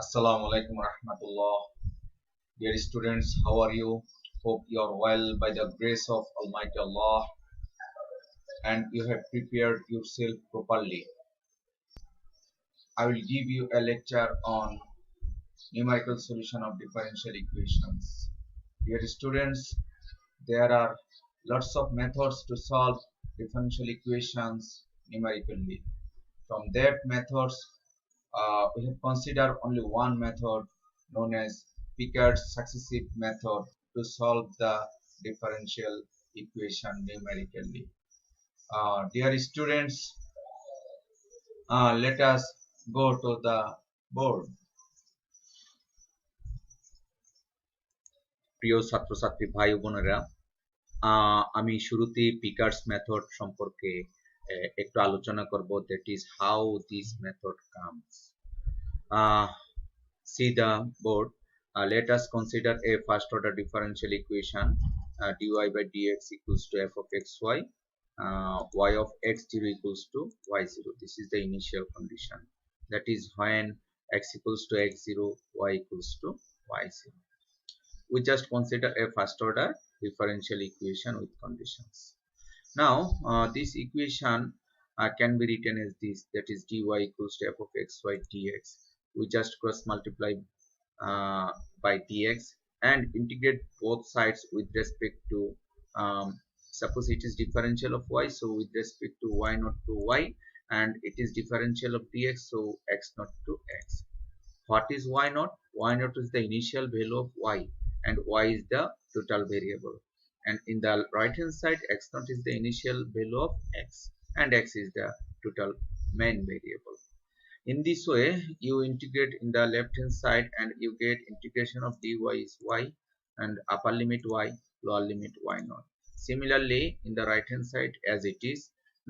Assalamu alaikum warahmatullah. Dear students, how are you? Hope you are well by the grace of Almighty Allah and you have prepared yourself properly. I will give you a lecture on numerical solution of differential equations. Dear students, there are lots of methods to solve differential equations numerically. From that methods, we have considered only one method known as Picard's successive method to solve the differential equation numerically. Dear students, let us go to the board. প্রিয় ছাত্রছাত্রী ভাই বোনেরা, আমি শুরুতে pickers method সম্পর্কে একটু আলোচনা করব, that is how this method comes. See the board. Let us consider a first order differential equation, dy by dx equals to f of xy, y of x0 equals to y0. This is the initial condition, that is when x equals to x0, y equals to y0. We just consider a first order differential equation with conditions. Now this equation can be written as this, that is dy equals to f of xy dx. We just cross multiply by dx and integrate both sides with respect to suppose it is differential of y, so with respect to y naught to y, and it is differential of dx, so x naught to x. What is y naught? Y naught is the initial value of y and y is the total variable, and in the right hand side x naught is the initial value of x and x is the total main variable. In this way, you integrate in the left hand side and you get integration of dy is y and upper limit y, lower limit y naught. Similarly, in the right hand side as it is,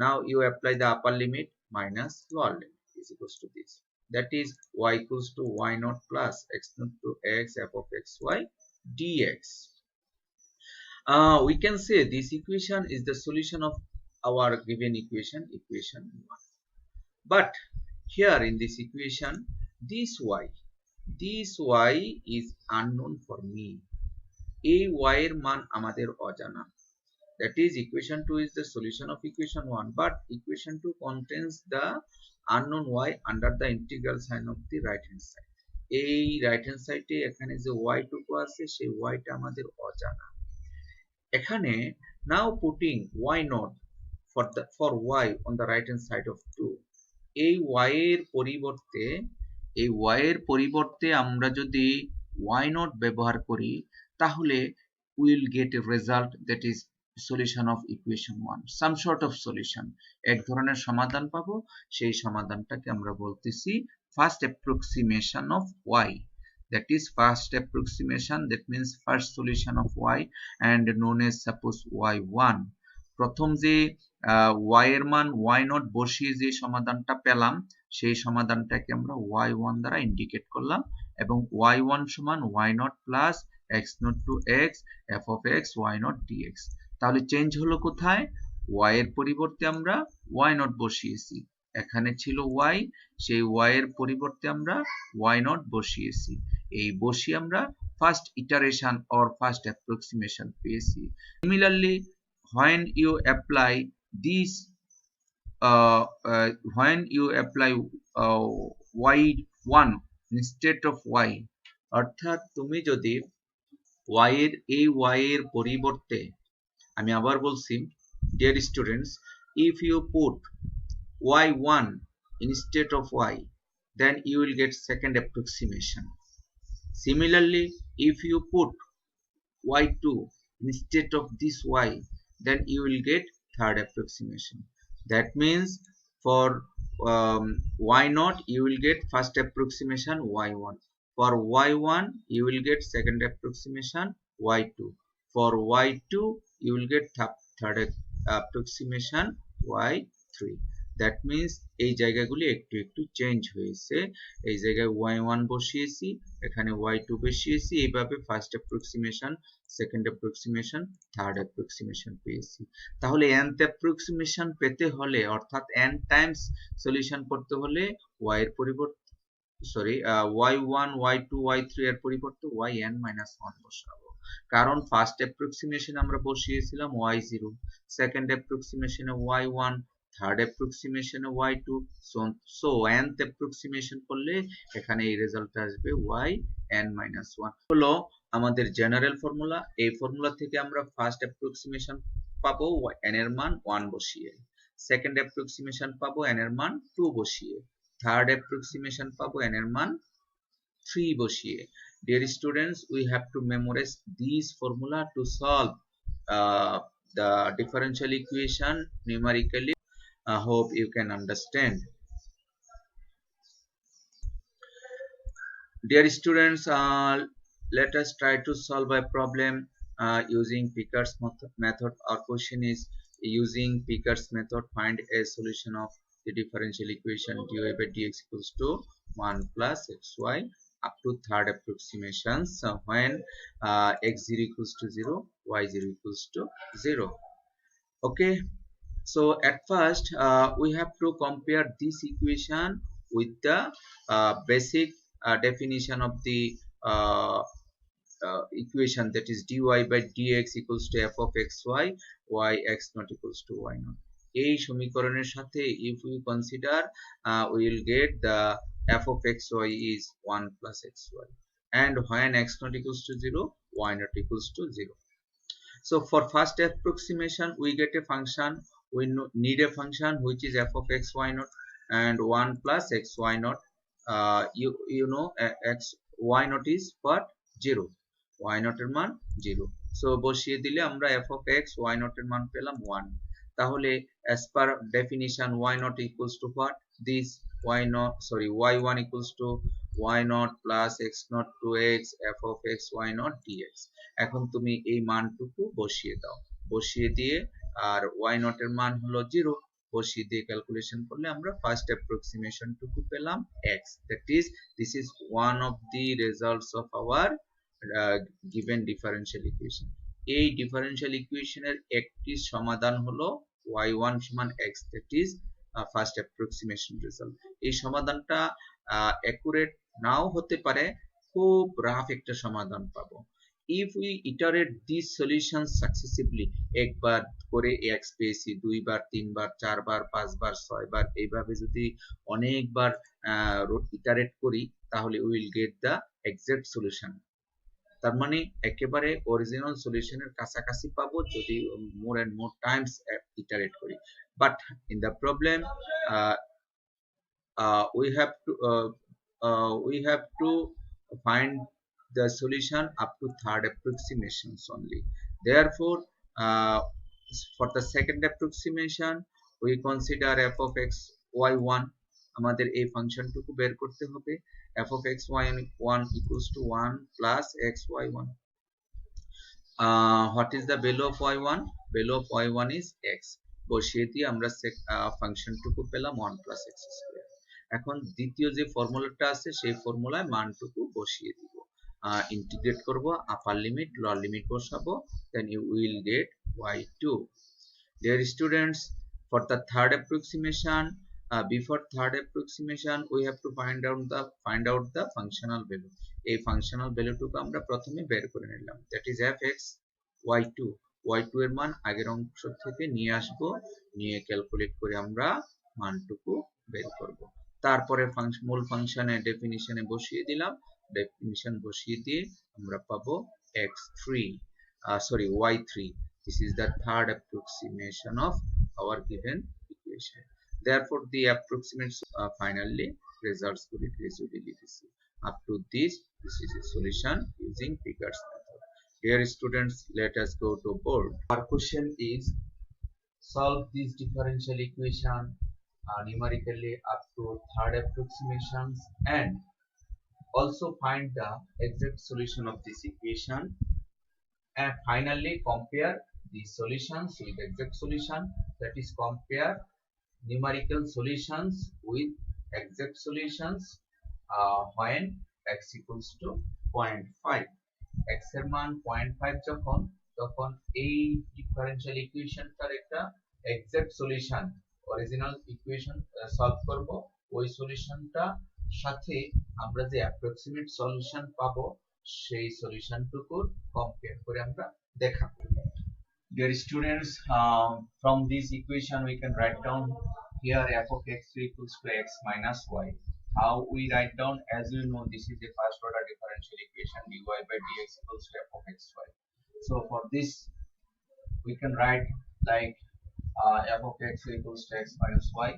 now you apply the upper limit minus lower limit is equals to this. That is y equals to y naught plus x naught to x f of xy dx. We can say this equation is the solution of our given equation, equation 1. But here in this equation, this y is unknown for me. এই y এর মান আমাদের অজানা. That is equation 2 is the solution of equation 1, but equation 2 contains the unknown y under the integral sign of the right hand side. এই right hand side এ এখানে যে y টুকু আছে সেই y টা আমাদের অজানা. এখানে now putting y naught for y on the right hand side of 2, এই y এর পরিবর্তে আমরা যদি y naught ব্যবহার করি তাহলে we will get a result, that is solution of equation 1, some sort of solution, এক ধরনের সমাধান পাবো. সেই সমাধানটাকে আমরা বলতেছি first approximation of y, that is first approximation, that means first solution of y and known as suppose y1. প্রথম যে y এর মান y naught বসিয়ে যে সমাধানটা পেলাম সেই সমাধানটাকে আমরা y1 দ্বারা ইন্ডিকেট করলাম এবং y1 সমান y naught plus x naught to x f of x y naught dx. তাহলে চেঞ্জ হলো কোথায়? y এর পরিবর্তে আমরা y naught বসিয়েছি, এখানে ছিল y, সেই y এর পরিবর্তে আমরা y naught বসিয়েছি, এই বসিয়ে আমরা first iteration or first approximation পেয়েছি. Similarly when you apply this y1 instead of y, অর্থাৎ তুমি যদি y এর এই y এর পরিবর্তে, আমি আবার বলছি dear students, if you put y1 instead of y, then you will get second approximation. Similarly, if you put y2 instead of this y, then you will get third approximation. That means for y naught you will get first approximation y1, for y1 you will get second approximation y2, for y2 you will get third approximation y3. that means এই জায়গাগুলি একটু একটু change হয়েছে, এই জায়গায় y1 বসিয়েছি, এখানে y2 বসিয়েছি, এইভাবে first approximation, second approximation, third approximation পেয়েছি. তাহলে nth অ্যাপ্রক্সিমেশন পেতে হলে অর্থাৎ n টাইমস সলিউশন করতে হলে y এর পরিবর্তে সরি y1 y2 y3 এর পরিবর্তে yn - 1 বসাবো, কারণ ফার্স্ট অ্যাপ্রক্সিমেশন আমরা বসিয়েছিলাম y0, সেকেন্ড অ্যাপ্রক্সিমেশনে y1, থার্ড অ্যাপ্রক্সিমেশনে y2, সো nth অ্যাপ্রক্সিমেশন করলে এখানে এই রেজাল্ট আসবে yn - 1 হলো আমাদের জেনারেল ফর্মুলা। এই ফর্মুলা থেকে আমরা ফার্স্ট অ্যাপ্রক্সিমেশন পাবো n এর মান 1 বসিয়ে, সেকেন্ড অ্যাপ্রক্সিমেশন পাবো n এর মান 2 বসিয়ে, থার্ড অ্যাপ্রক্সিমেশন পাবো n এর মান 3 বসিয়ে। Dear students, we have to memorize these formula to solve uh, the differential equation numerically. I hope you can understand. Dear students, let us try to solve a problem using Picard's method. Our question is, using Picard's method, find a solution of the differential equation dy by dx equals to 1 plus xy up to third approximations when x0 equals to 0, y0 equals to 0. Okay, so at first we have to compare this equation with the basic definition of the equation, that is dy by dx equals to f of xy, y x not equals to y not. এই সমীকরণের সাথে if we consider we will get the f of xy is 1 plus xy, and when x not equals to 0, y not equals to 0. So for first approximation we get a function, we need a function which is f of x y naught and 1 plus x y naught. You know x y naught is what? 0, y naught এর মান 0, so বসিয়ে দিলে আমরা f of x y naught এর মান পেলাম 1। তাহলে as per definition y naught equals to what? This y1 equals to y naught plus x naught to x f of x y naught dx। এখন তুমি এই মানটুকু বসিয়ে দাও, বসিয়ে দিয়ে আর y naught এর মান হলো 0, বসিয়ে দিয়ে ক্যালকুলেশন করলে আমরা ফার্স্ট অ্যাপ্রক্সিমেশন টুকু পেলাম x, that is this is one of the results of our given differential equation। এই ডিফারেনশিয়াল ইকুয়েশনের একটি সমাধান হলো y1 সমান x, that is first approximation result. এই সমাধানটা অ্যাকুরেট নাও হতে পারে, খুব রাফ একটা সমাধান পাবো। if we iterate these solutions successively, একবার করে x পেয়েছি, দুইবার, তিনবার, চারবার, পাঁচবার, ছয়বার, এইভাবে যদি অনেকবার ইটারেট করি তাহলে we will get the exact solution। তার মানে একেবারে অরিজিনাল সলিউশনের কাছাকাছি পাবো যদি more and more times iterate করি। But in the problem we have to find the solution up to third approximations only. Therefore for the second approximation we consider f of x y1, আমাদের এই ফাংশনটুকু বের করতে হবে, f of x y1 equals to 1 plus x y1. What is the value of y1? Value of y1 is x, বসিয়ে দিয়ে আমরা ফাংশনটুকু পেলাম 1 plus x square। এখন দ্বিতীয় যে ফর্মুলাটা আছে সেই ফর্মুলায় মানটুকু বসিয়ে দিব, ইন্টিগ্রেট করব, আপার লিমিট লোয়ার লিমিট বসাবো, then you will get y2। Dear students, for the third approximation, before third approximation we have to find out the functional value। এই functional value টুকু আমরা প্রথমে বের করে নিলাম, that is fx y2। y2 এর মান আগের অংশ থেকে নিয়ে আসব, নিয়ে ক্যালকুলেট করে আমরা মানটুকু বের করব। তারপরে মূল ফাংশনে ডেফিনিশনে বসিয়ে দিলাম, ডেফিনিশন বসিয়ে দিয়ে আমরা পাবো y3। This is the third approximation of our given equation। Therefore the approximate finally results will be easily received। Up to this is a solution using Picard's method। Dear students, let us go to board। Our question is, solve this differential equation numerically up to third approximations and also find the exact solution of this equation, and finally compare the solutions with exact solution, that is compare numerical solutions with exact solutions when x equals to 0.5। x এর মান 0.5 যখন, তখন এই differential ইকুয়েশনটার একটা exact solution, original equation solve করব, ওই সলিউশনটা সাথে আমরা যে অ্যাপ্রক্সিমেট সলিউশন পাবো সেই সলিউশনটুকুর কম্পেয়ার করে আমরা দেখাবো। Dear students, from this equation we can write down here f of x equals to x minus y. How we write down? As you know, this is a first order differential equation, dy by dx equals to f of xy. So for this we can write like f of x equals to x minus y,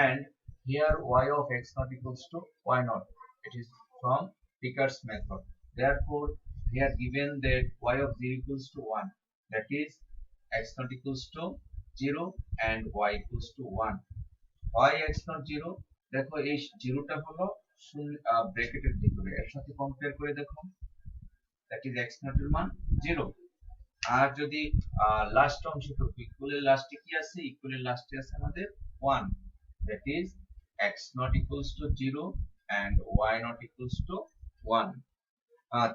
and here y of x not equals to y naught. It is from Picard's method. Therefore, here given that y of 0 equals to 1, that is x not equals to 0 and y equals to 1. Why x not 0? দেখো এই জিরোটা হলো ব্র্যাকেটের ভিতরে, এর সাথে compare করে দেখো, that is x not এর মান 0। আর যদি লাস্ট অংশটুকু ইকুয়ালের লাস্টে কি আছে, ইকুয়ালের লাস্টে আছে আমাদের 1, that is x not equals to 0 and y not equals to 1.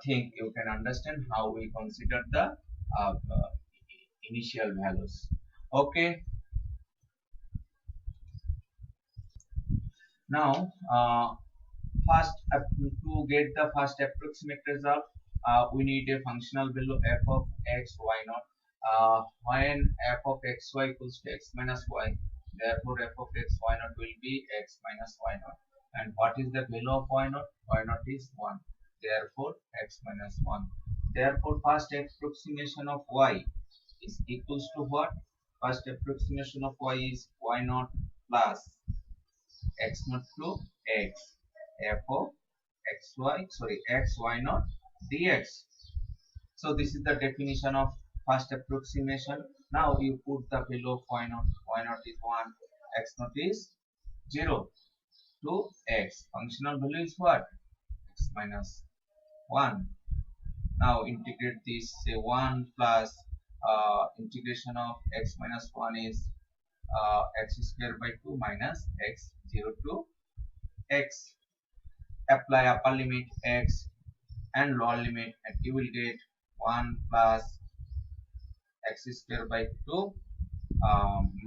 Think you can understand how we consider the initial values. Okay, now first to get the first approximate result, we need a functional value f of x y naught. When f of xy equals to x minus y, therefore f of x y naught will be x minus y naught. And what is the value of y naught? Y naught is 1, therefore x minus 1. Therefore first approximation of y is equals to what? First approximation of y is y naught plus x naught to x, f of x y naught dx. So this is the definition of first approximation. Now you put the value of y naught. Y naught is 1, x naught is 0 to x. Functional value is what? X minus 1. Now integrate this, say 1 plus integration of x minus 1 is x square by 2 minus x 0 to x. Apply upper limit x and lower limit, and you will get 1 plus x square by 2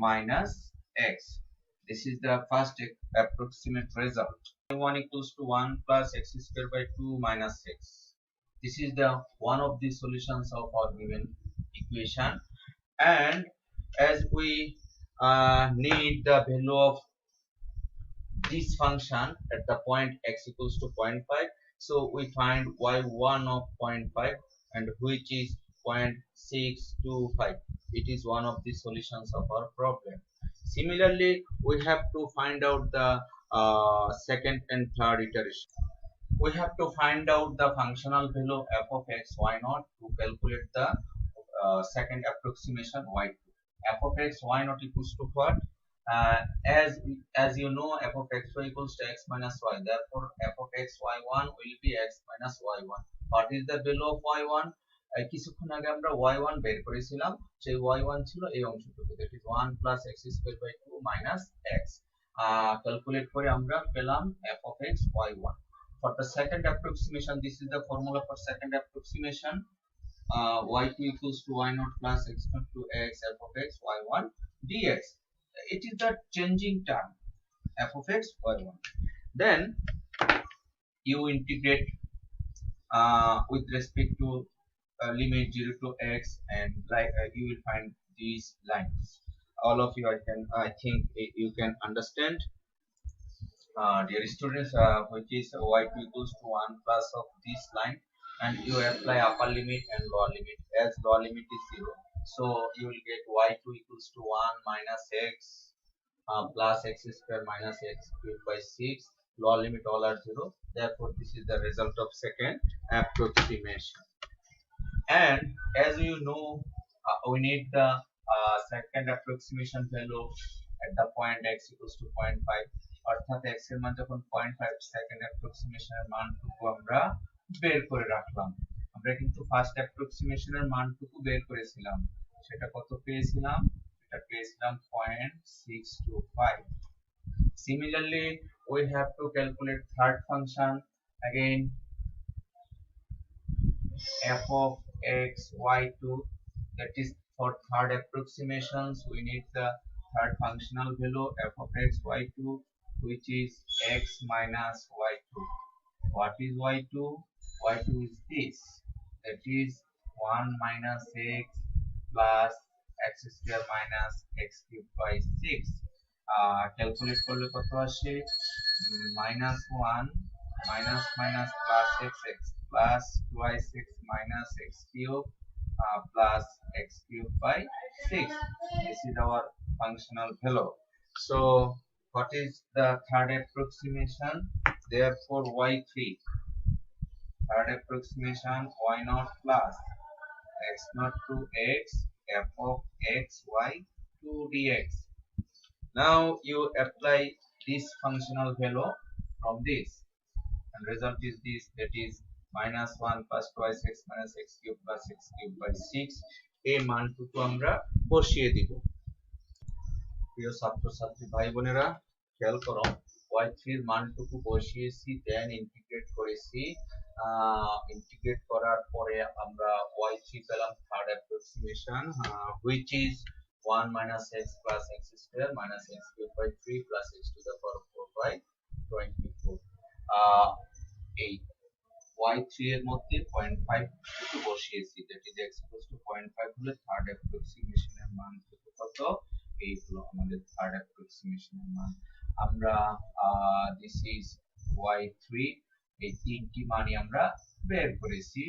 minus x. This is the first approximate result. Y1 equals to 1 plus x square by 2 minus x. This is the one of the solutions of our given equation, and as we need the value of this function at the point x equals to 0.5, so we find y1 of 0.5, and which is 0.625. It is one of the solutions of our problem. Similarly, we have to find out the second and third iteration. We have to find out the functional value f of x y naught to calculate the second approximation y2. F of x y naught equals to what? As you know, f of xy equals to x minus y. Therefore, f of x y1 will be x minus y1. What is the value of y1? কিছুক্ষণ আগে আমরা y1 বের করেছিলাম, সেই y1 ছিল এই অংশটুকু, that is 1 plus x square by 2 minus x. Calculate করে আমরা পেলাম f of x y1. For the second approximation, this is the formula for second approximation. Y2 equals to y naught plus x naught to x f of x y1 dx. It is the changing term f of x y1. Then you integrate with respect to limit 0 to x, and like you will find these lines. All of you, I think you can understand. Dear students, which is y2 equals to 1 plus of this line, and you apply upper limit and lower limit. As lower limit is 0, so you will get y2 equals to 1 minus x plus x square minus x cubed by 6. Lower limit all are 0. Therefore, this is the result of second approximation. And as you know, we need the second approximation value at the point x equals to 0.5. অর্থাৎ x এর মান যখন 0.5, second অ্যাপ্রক্সিমেশনের মানটুকু আমরা বের করে রাখলাম। আমরা কিন্তু ফার্স্ট অ্যাপ্রক্সিমেশনের মানটুকু বের করেছিলাম, সেটা কত পেয়েছিলাম? এটা পেয়েছিলাম 0.625. Similarly, we have to calculate third function. Again, f of x y2, that is for third approximations we need the third functional value f of x y2, which is x minus y2. What is y2? Y2 is this, that is 1 minus x plus x square minus x cube by 6. Calculate করলে কত আসে? minus 1 minus minus plus x plus 2x minus x cube plus x cube by 6. This is our functional value. So what is the third approximation? Therefore y3, third approximation, y naught plus x naught to x f of x y 2 dx. Now you apply this functional value from this, and result is this, that is minus 1 plus twice x minus x cube plus x cube by 6. এই মানটুকু আমরা বসিয়ে দিব। প্রিয় ছাত্রছাত্রী ভাই বোনেরা, খেয়াল করো, y3 এর মানটুকু বসিয়েছি, দেন ইন্টিগ্রেট করেছি। ইন্টিগ্রেট করার পরে আমরা y3 পেলাম third approximation, which is 1 minus x plus x square minus x cube by 3 plus x to the power 4 by 24. এই y3 এর মধ্যে 0.5 টুকু বসিয়েছি, that is x equals to 0.5 হলে থার্ড অ্যাপ্রক্সিমেশন এর মান কত? এই হলো আমাদের থার্ড অ্যাপ্রক্সিমেশন এর মান। আমরা this is y3, এই তিনটি মানই আমরা বের করেছি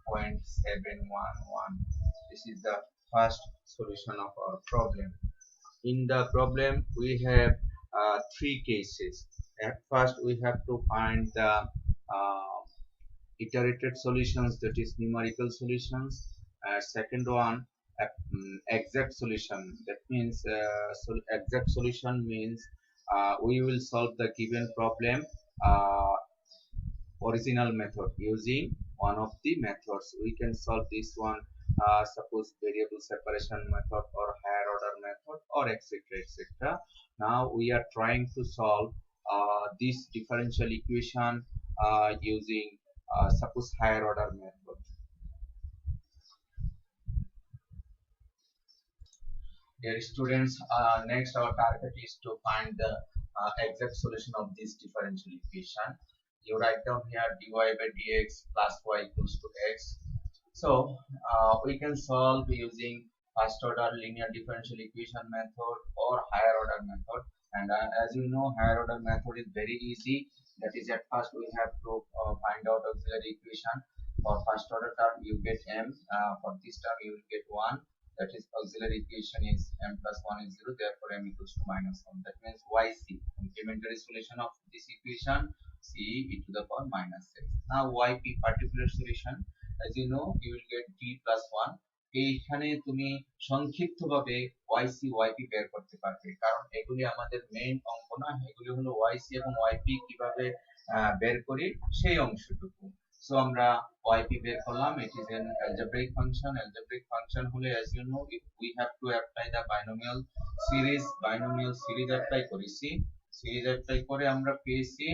0.711. This is the first solution of our problem. In the problem we have three cases. At first we have to find the iterated solutions, that is numerical solutions. Second one, exact solution, that means exact solution means we will solve the given problem original method using one of the methods. We can solve this one, suppose variable separation method or higher order method or etc etc. Now we are trying to solve this differential equation using suppose higher order method. Dear students, next our target is to find the exact solution of this differential equation. You write down here dy by dx plus y equals to x. So we can solve using first order linear differential equation method or higher order method. And as you know, higher order method is very easy. That is, at first we have to find out auxiliary equation. For first order term you get m, for this term you will get 1. That is, auxiliary equation is m plus 1 is 0, therefore m equals to minus 1. That means yc, complementary solution of this equation, c e to the power minus x. Now yp, particular solution, as you know, you will get t plus 1. এইখানে তুমি সংক্ষিপ্তভাবে yc yp বের করতে পারবে, কারণ এগুলি আমাদের main অঙ্ক না, এগুলি হলো yc এবং yp কিভাবে বের করি সেই অংশটুকু। So আমরা yp বের করলাম, it is an algebraic function. Algebraic function হলে, as you know, if we have to apply the binomial series apply করেছি, series apply করে আমরা পেয়েছি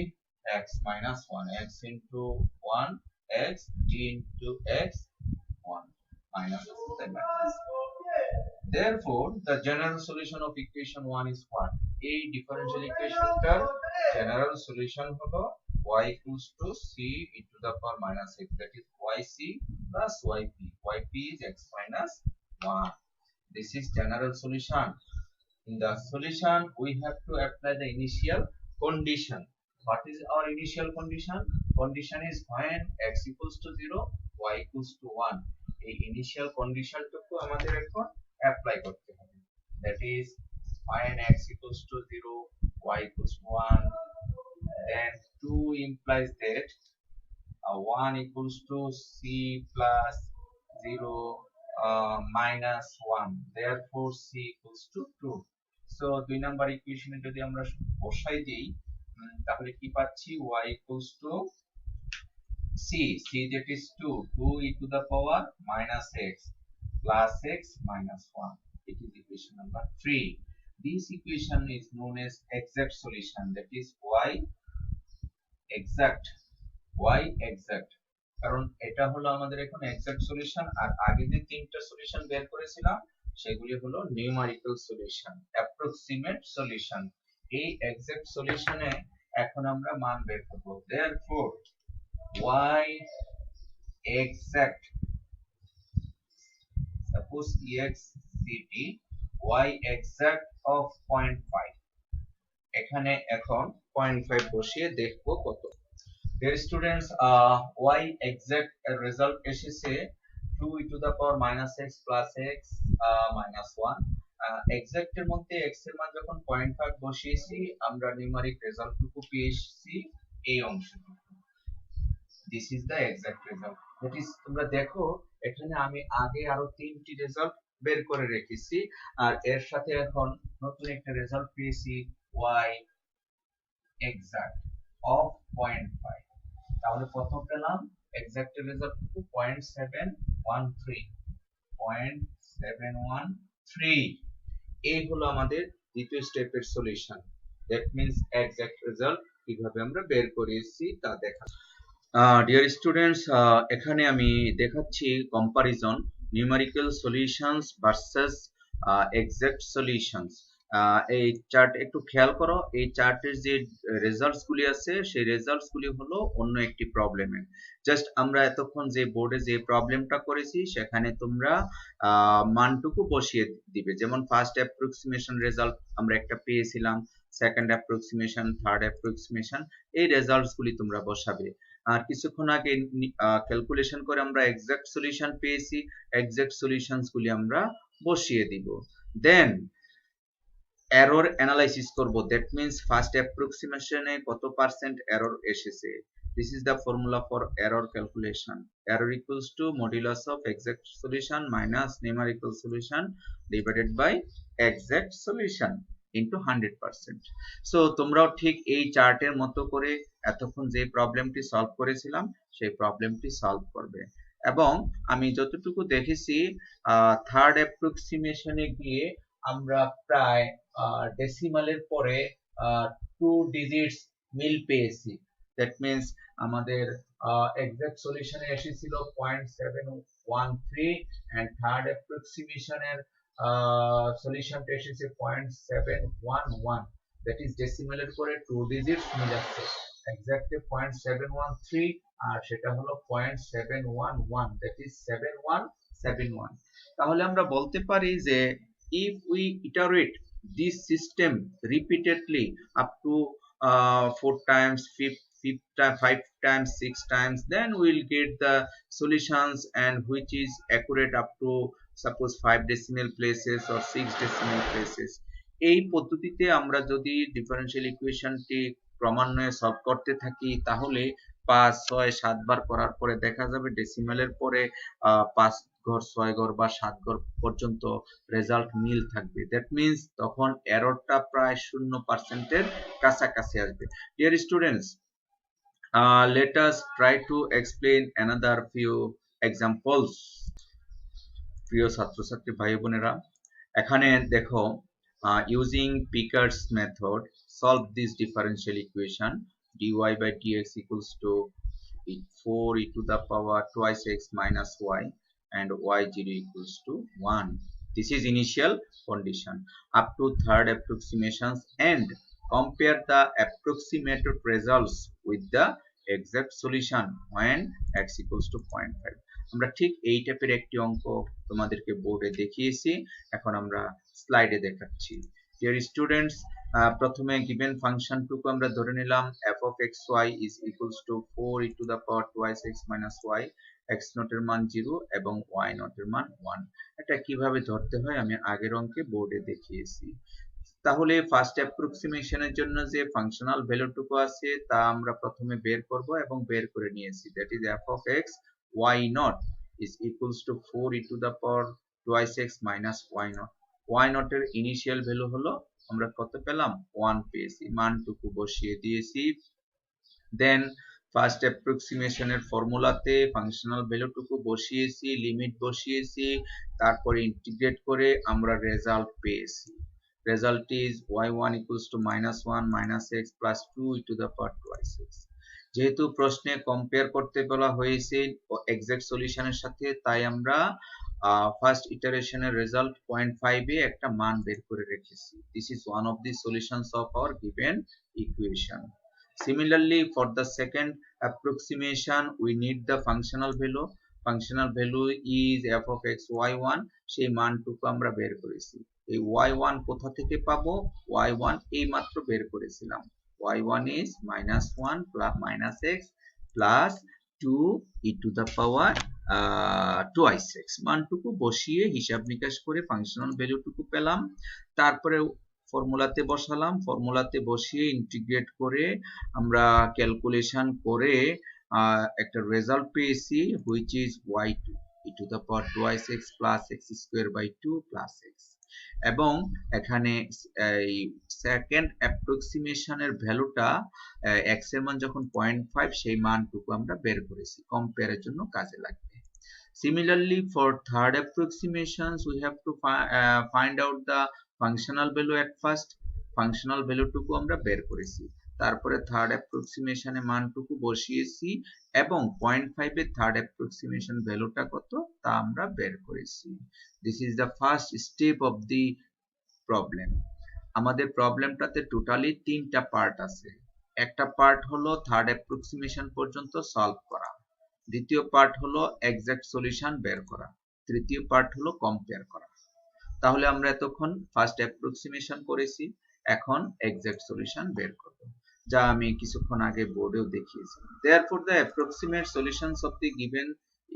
x minus 1, x into 1 x, t into x 1 minus minus. Therefore the general solution of equation 1 is what? A differential equation টার general solution হলো y equals to c e to the power minus x, that is yc plus yp. Yp is x minus 1. This is general solution. In the solution we have to apply the initial condition. What is our initial condition? Condition is when x equals to 0, y equals to 1. এই initial condition টুকু আমাদের এখন apply করতে হবে, that is when x equals to 0, y equals to 1, then 2 implies that 1 equals to c plus 0 minus 1, therefore c equals to 2. So 2 number equation এ যদি আমরা বসাই দেই, তাহলে কি পাচ্ছি? y equals to c, that is 2 e to the power minus x plus x minus 1. It is equation number 3. This equation is known as exact solution, that is y exact, কারণ এটা হলো আমাদের এখন exact solution, আর আগে যে তিনটা solution বের করেছিলাম সেগুলি হলো numerical solution, approximate solution. এই exact solution এ এখন আমরা মান বের করব। Therefore y exact, suppose exct y exact of 0.5, এখানে এখন 0.5 বসিয়ে দেখবো কত। Dear students, y exact result এসেছে 2 e to the power minus x plus x minus 1। exact এর মধ্যে x এর মান যখন 0.5 বসিয়েছি আমরা নিউমারিক রেজাল্ট টুকু পেয়েছি এই অংশটুকু। This is the exact result. That is, তোমরা দেখো এখানে আমি আগে আরো তিনটি রেজাল্ট বের করে রেখেছি, আর এর সাথে এখন নতুন একটা রেজাল্ট পেয়েছি y exact of 0.5। তাহলে প্রথম পেলাম এক্সাক্ট রেজাল্ট 0.713 এই হলো আমাদের দ্বিতীয় স্টেপের solution. That means exact result কিভাবে আমরা বের করেছি তা দেখা। ডিয়ার স্টুডেন্টস, এখানে আমি দেখাচ্ছি comparison numerical solutions versus exact solutions. এই চার্ট একটু খেয়াল করো, এই চার্টের যে রেজাল্টস গুলি আছে সেই রেজাল্টস গুলি হলো অন্য একটি প্রবলেমের। জাস্ট আমরা এতক্ষণ যে বোর্ডে যে প্রবলেমটা করেছি সেখানে তোমরা মানটুকু বসিয়ে দিবে। যেমন ফার্স্ট অ্যাপ্রক্সিমেশন রেজাল্ট আমরা একটা পেয়েছিলাম, সেকেন্ড অ্যাপ্রক্সিমেশন, থার্ড অ্যাপ্রক্সিমেশন, এই রেজাল্টস গুলি তোমরা বসাবে। আর কিছুক্ষণ আগে ক্যালকুলেশন করে আমরা এক্সাক্ট সলিউশন পেয়েছি, এক্সাক্ট সলিউশনস গুলি আমরা বসিয়ে দিব। দেন এরর অ্যানালাইসিস করব। দ্যাট মিন্স ফার্স্ট অ্যাপ্রক্সিমেশনে কত পার্সেন্ট এরর এসেছে। This is the formula for error calculation. Error equals to modulus of exact solution minus numerical solution divided by exact solution into 100%. So তোমরাও ঠিক এই চার্টের মতো করে এতক্ষণ যে প্রবলেমটি সলভ করেছিলাম সেই প্রবলেমটি সলভ করবে। এবং আমি যতটুকু দেখেছি থার্ড অ্যাপ্রক্সিমেশনে গিয়ে আমরা প্রায় ডেসিমালের পরে 2 ডিজিটস মিল পেয়েছি। দ্যাট মিন্স আমাদের এক্সাক্ট সলিউশনে এসেছিল 0.713 এন্ড থার্ড অ্যাপ্রক্সিমেশনের সলিউশনটা এসেছে 0.711। দ্যাট ইজ ডেসিমালের পরে 2 ডিজিটস মিল আছে। এক্সাক্টলি 0.713 আর সেটা হলো 0.711, দ্যাট ইজ 7171। তাহলে আমরা বলতে পারি যে if we iterate this system repeatedly up to 4 times, 5 times, 6 times, then we will get the solutions and which is accurate up to suppose 5 decimal places or 6 decimal places। এই পদ্ধতিতে আমরা যদি differential ইকুয়েশনটি ক্রমান্বয়ে সলভ করতে থাকি তাহলে 5, 6, 7 বার করার পরে দেখা যাবে ডেসিমালের পরে 5 ঘর, 6 ঘর বা 7 ঘর পর্যন্ত রেজাল্ট মিল থাকবে। দ্যাট মিন্স তখন এররটা প্রায় 0% এর কাছাকাছি আসবে। Dear students, let us try to explain another few examples। প্রিয় ছাত্রছাত্রী ভাই বোনেরা, এখানে দেখো using Picard's method solve this differential equation dy by dx equals to 4 e to the power twice x minus y and y0 equals to 1. This is initial condition. Up to third approximations and compare the approximated results with the exact solution when x equals to 0.5. আমরা ঠিক এই টাইপের একটি অঙ্ক তোমাদেরকে বোর্ডে দেখিয়েছি, এখন আমরা স্লাইডে দেখাচ্ছি। ডিয়ার স্টুডেন্টস, প্রথমে গিভেন ফাংশনটুকু আমরা ধরে নিলাম f of xy is equals to 4 e to the power twice x minus y, x naught এর মান 0 এবং y naught এর মান 1। এটা কিভাবে ধরতে হয় আমি আগের অঙ্কে বোর্ডে দেখিয়েছি। তাহলে ফার্স্ট অ্যাপ্রক্সিমেশনের জন্য যে ফাংশনাল ভ্যালুটুকু আছে তা আমরা প্রথমে বের করব এবং বের করে নিয়েছি। That is f of x y naught is equals to 4 e to the power twice x minus y naught। y naught এর ইনিশিয়াল ভ্যালু হলো আমরা কত পেলাম, 1 পেয়েছি, মানটুকু বসিয়ে দিয়েছি। দেন ফার্স্ট অ্যাপ্রক্সিমেশনের ফর্মুলাতে ফাংশনাল ভ্যালুটুকু বসিয়েছি, লিমিট বসিয়েছি, তারপরে ইন্টিগ্রেট করে আমরা রেজাল্ট পেয়েছি। Result is y1 equals to -1 minus x plus 2 e to the power twice x। যেহেতু প্রশ্নে কম্পেয়ার করতে বলা হয়েছে এক্সাক্ট সলিউশনের সাথে, তাই আমরা ফার্স্ট ইটারেশনের রেজাল্ট 0.5 এ একটা মান বের করে রেখেছি। This is one of the solutions of our given equation. Similarly, for the second approximation, we need the functional value. Functional value is f of x y1, সেই মানটুকু আমরা বের করেছি। এই y1 কোথা থেকে পাবো? y1 এই মাত্র বের করেছিলাম। y1 is -1 plus -x plus 2 e to the power twice x, মানটুকু বসিয়ে হিসাব নিকাশ করে ফাংশনাল ভ্যালুটুকু পেলাম। তারপরে ফর্মুলাতে বসালাম, ফর্মুলাতে বসিয়ে ইন্টিগ্রেট করে আমরা ক্যালকুলেশন করে একটা রেজাল্ট পেয়েছি, which is y2 e to the power twice x plus x square by 2 plus x। এবং এখানে এই সেকেন্ড অ্যাপ্রক্সিমেশনের ভ্যালুটা x এর মান যখন 0.5 সেই মানটুকু আমরা বের করেছি, কম্পেয়ারের জন্য কাজে লাগবে। Similarly, for third approximations, we have to find out the functional value at first. Functional value টুকু আমরা বের করেছি, তারপরে থার্ড অ্যাপ্রক্সিমেশনে মানটুকু বসিয়েছি এবং 0.5 এর থার্ড অ্যাপ্রক্সিমেশন ভ্যালুটা কত তা আমরা বের করেছি। This is the first step of the problem. আমাদের প্রবলেমটাতে টোটালি তিনটা পার্ট আছে। একটা পার্ট হলো থার্ড অ্যাপ্রক্সিমেশন পর্যন্ত সলভ করা, দ্বিতীয় পার্ট হলো এক্সাক্ট সলিউশন বের করা, তৃতীয় পার্ট হলো কম্পেয়ার করা। তাহলে আমরা এতক্ষণ ফার্স্ট অ্যাপ্রক্সিমেশন করেছি, এখন এক্সাক্ট সলিউশন বের করব, যা আমি কিছুক্ষণ আগে বোর্ডেও দেখিয়েছিলাম। Therefore, the approximate solutions of the given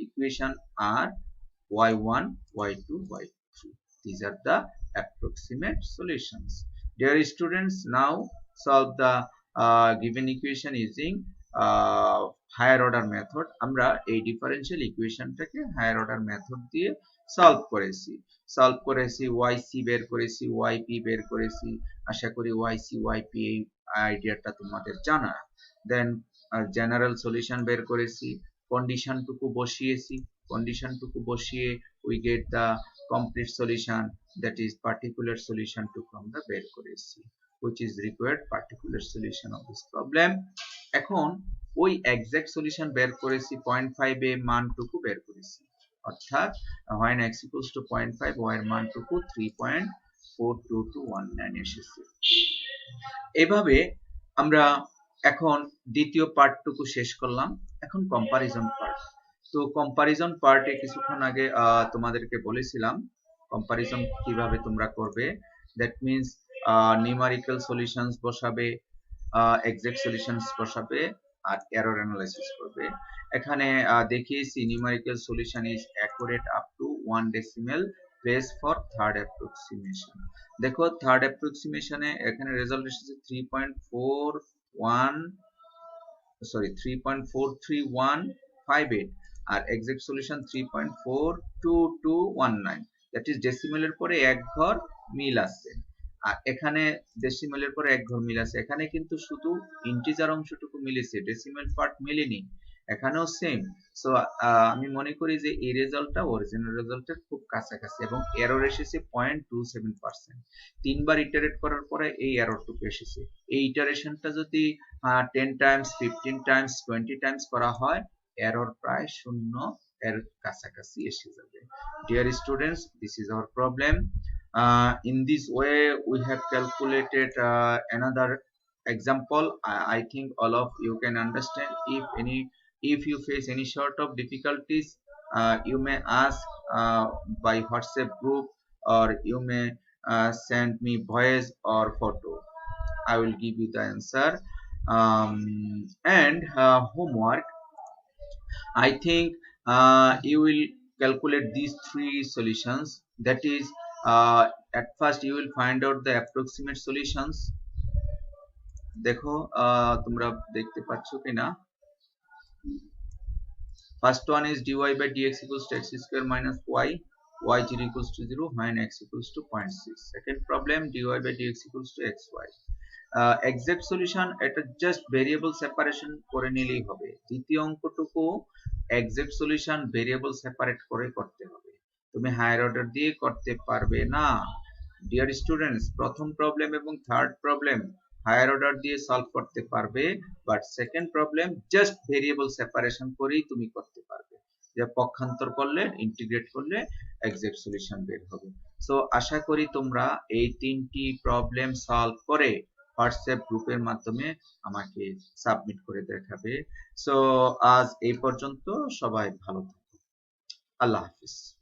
equation are y1, y2, y3. These are the approximate solutions. Dear students, now solve the given equation using higher order method. আমরা এই ডিফারেনশিয়াল ইকুয়েশনটাকে হায়ার অর্ডার মেথড দিয়ে solve করেছি, yc বের করেছি, yp বের করেছি। আশা করি yc yp এই আইডিয়াটা তোমাদের জানা। দেন জেনারেল সলিউশন বের করেছি, কন্ডিশনটুকু বসিয়ে we get the complete solution, that is particular solution টুকু আমরা বের করেছি, which is required particular solution of this problem. এখন ওই এক্সাক্ট সলিউশন বের করেছি, 0.5 এ মানটুকু বের করেছি, অর্থাৎ when x equals to 0.5 y এর মানটুকু 3.42219 এসেছে। এভাবে আমরা এখন দ্বিতীয় পার্টটুকু শেষ করলাম। এখন কম্পারিজন পার্ট। তো কম্পারিজন পার্টে কিছুক্ষণ আগে তোমাদেরকে বলেছিলাম কম্পারিজন কিভাবে তোমরা করবে। দ্যাট মিন্স নিউমারিক্যাল সলিউশনস বসাবে, এক্সাক্ট সলিউশনস বসাবে আর এরর অ্যানালাইসিস করবে। এখানে দেখিয়েছি numerical solution is accurate up to 1 decimal place for third approximation. দেখো থার্ড অ্যাপ্রক্সিমেশনে এখানে রেজাল্ট এসেছে 3.4315 আর এক্সাক্ট সলিউশন 3.42219, দ্যাট ইজ ডেসিমেলের পরে এক ঘর মিল আছে। আর এখানে ডেসিমেলের পরে এক ঘর মিল আছে, এখানে কিন্তু শুধু ইন্টিজার অংশটুকু মিলেছে, ডেসিমেল পার্ট মিলেনি। এখানেও সেম। সো আমি মনে করি যে এই রেজাল্টটা অরিজিনাল রেজাল্টের খুব কাছাকাছি এবং এরর এসেছে 0.27%। তিনবার ইটারেট করার পরে এই এররটুকু এসেছে। এই ইটারেশনটা যদি 10 টাইমস 15 টাইমস 20 টাইমস করা হয়, এরর প্রায় শূন্য এর কাছাকাছি এসে যাবে। Dear students, this is our problem. In this way we have calculated another example. I think all of you can understand. If you face any sort of difficulties, you may ask by WhatsApp group, or you may send me voice or photo. I will give you the answer. And homework, I think you will calculate these three solutions. That is, at first you will find out the approximate solutions. দেখো তোমরা দেখতে পাচ্ছ কিনা। First one is dy by dx equals to x square minus y, y0 equals to 0 when x equals to 0.6. Second problem, dy by dx equals to xy. Exact solution, এটা just variable separation করে নিলেই হবে। দ্বিতীয় অঙ্কটুকু exact solution variable separate করে করতে হবে, তুমি higher order দিয়ে করতে পারবে না। ডিয়ার স্টুডেন্টস, প্রথম প্রবলেম এবং থার্ড প্রবলেম হায়ার অর্ডার দিয়ে সলভ করতে পারবে, but second problem just variable separation করেই তুমি করতে পারবে, যে পক্ষান্তর করলে ইন্টিগ্রেট করলে এক্সাক্ট সলিউশন বের হবে। সো আশা করি তোমরা এই তিনটি প্রবলেম সলভ করে হোয়াটসঅ্যাপ গ্রুপের মাধ্যমে আমাকে সাবমিট করে দেখাবে। সো আজ এই পর্যন্ত, সবাই ভালো থাকো। আল্লাহ হাফিজ।